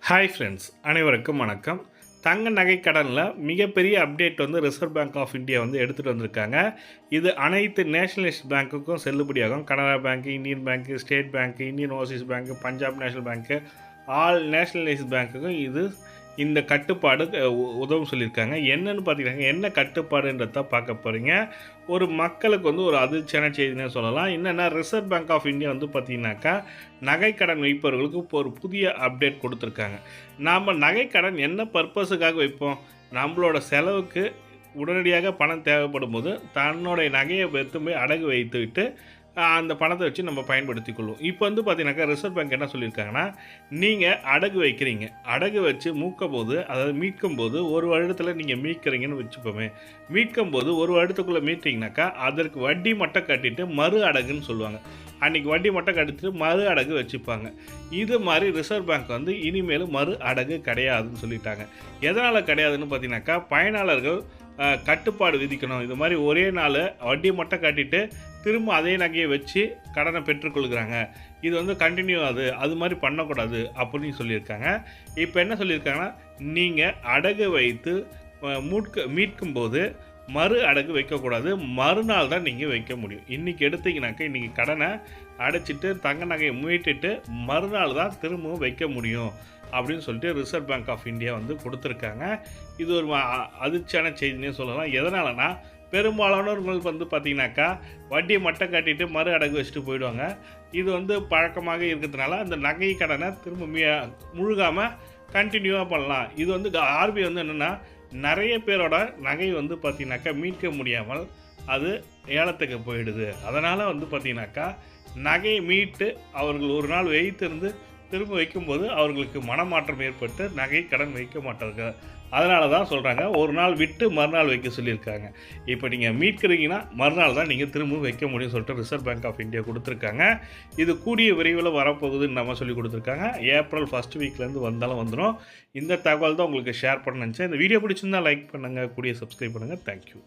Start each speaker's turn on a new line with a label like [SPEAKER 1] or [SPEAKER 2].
[SPEAKER 1] Hi friends, அனைவருக்கும் வணக்கம். தங்க நகை கடனில் மிகப்பெரிய அப்டேட் வந்து ரிசர்வ் பேங்க் ஆஃப் இந்தியா வந்து எடுத்துகிட்டு வந்திருக்காங்க. இது அனைத்து நேஷனலிஸ்ட் பேங்க்குக்கும் செல்லுபடியாகும். Canara bank, Indian bank, State bank, Indian Overseas bank, Punjab National bank, all nationalized பேங்க்குக்கும் இந்த கட்டுப்பாடு உதவும் சொல்லியிருக்காங்க. என்னென்னு பார்த்தீங்கன்னா, என்ன கட்டுப்பாடுன்றத பார்க்க போகிறீங்க. ஒரு மக்களுக்கு வந்து ஒரு அதிர்ச்சியான செய்தினே சொல்லலாம். என்னென்னா, ரிசர்வ் பேங்க் ஆஃப் இந்தியா வந்து பார்த்தீங்கன்னாக்கா, நகைக்கடன் வைப்பவர்களுக்கு இப்போ ஒரு புதிய அப்டேட் கொடுத்துருக்காங்க. நாம் நகைக்கடன் என்ன பர்பஸுக்காக வைப்போம்? நம்மளோட செலவுக்கு உடனடியாக பணம் தேவைப்படும் போது தன்னுடைய நகையை எடுத்து போய் அடகு வைத்துவிட்டு அந்த பணத்தை வச்சு நம்ம பயன்படுத்திக் கொள்வோம். இப்போ வந்து பார்த்தீங்கன்னாக்கா ரிசர்வ் பேங்க் என்ன சொல்லியிருக்காங்கன்னா, நீங்கள் அடகு வைக்கிறீங்க, அடகு வச்சு மீட்கும்போது ஒரு வருடத்தில் நீங்கள் மீட்கிறீங்கன்னு வச்சுப்போமே. மீட்கும்போது ஒரு வருடத்துக்குள்ளே மீட்டிங்கனாக்கா அதற்கு வட்டி மட்டும் கட்டிட்டு மறு அடகுன்னு சொல்லுவாங்க. அன்றைக்கி வட்டி மட்டும் கட்டிட்டு மறு அடகு வச்சுப்பாங்க. இது மாதிரி ரிசர்வ் பேங்க் வந்து இனிமேல் மறு அடகு கிடையாதுன்னு சொல்லிட்டாங்க. எதனால் கிடையாதுன்னு பார்த்தீங்கன்னாக்கா, பயனாளர்கள் கட்டுப்பாடு விதிக்கணும். இது மாதிரி ஒரே நாள் வட்டி மட்டும் கட்டிட்டு திரும்ப அதே நகையை வச்சு கடனை பெற்றுக்கொள்கிறாங்க. இது வந்து கண்டினியூ அது மாதிரி பண்ணக்கூடாது அப்படின்னு சொல்லியிருக்காங்க. இப்போ என்ன சொல்லியிருக்காங்கன்னா, நீங்கள் அடகு வைத்து மீட்கும்போது மறு அடகு வைக்கக்கூடாது. மறுநாள் தான் நீங்கள் வைக்க முடியும். இன்றைக்கி எடுத்தீங்கன்னாக்கா இன்றைக்கி கடனை அடைச்சிட்டு தங்க நகையை மீட்டுட்டு மறுநாள் தான் திரும்பவும் வைக்க முடியும் அப்படின்னு சொல்லிட்டு ரிசர்வ் பேங்க் ஆஃப் இந்தியா வந்து கொடுத்துருக்காங்க. இது ஒரு அதிர்ச்சியான செய்தினே சொல்லலாம். எதனாலனா, பெரும்பாலானவர்கள் வந்து பார்த்திங்கனாக்கா வட்டியை மட்டும் கட்டிட்டு மறு அடகு வச்சுட்டு போயிடுவாங்க. இது வந்து பழக்கமாக இருக்கிறதுனால அந்த நகை கடனை திரும்ப முழுகாமல் கண்டினியூவாக பண்ணலாம். இது வந்து ஆர்பிஐ வந்து என்னென்னா, நிறைய பேரோட நகை வந்து பார்த்திங்கனாக்கா மீட்க முடியாமல் அது ஏலத்துக்கு போயிடுது. அதனால் வந்து பார்த்திங்கனாக்கா நகையை மீட்டு அவர்கள் ஒரு நாள் வைத்திருந்து திரும்ப வைக்கும்போது அவர்களுக்கு மனமாற்றம் ஏற்பட்டு நகை கடன் வைக்க மாட்டாங்க. அதனால தான் சொல்கிறாங்க, ஒரு நாள் விட்டு மறுநாள் வைக்க சொல்லியிருக்காங்க. இப்போ நீங்கள் மீட்கிறீங்கன்னா மறுநாள் தான் நீங்கள் திரும்ப வைக்க முடியும்னு சொல்லிட்டு ரிசர்வ் பேங்க் ஆஃப் இந்தியா கொடுத்துருக்காங்க. இது கூடிய விரைவில் வரப்போகுதுன்னு நம்ம சொல்லி கொடுத்துருக்காங்க. ஏப்ரல் ஃபஸ்ட் வீக்லேருந்து வந்துடும். இந்த தகவல் தான் உங்களுக்கு ஷேர் பண்ண நினச்சேன். இந்த வீடியோ பிடிச்சிருந்தால் லைக் பண்ணுங்கள், கூடிய சப்ஸ்கிரைப் பண்ணுங்கள். தேங்க்யூ.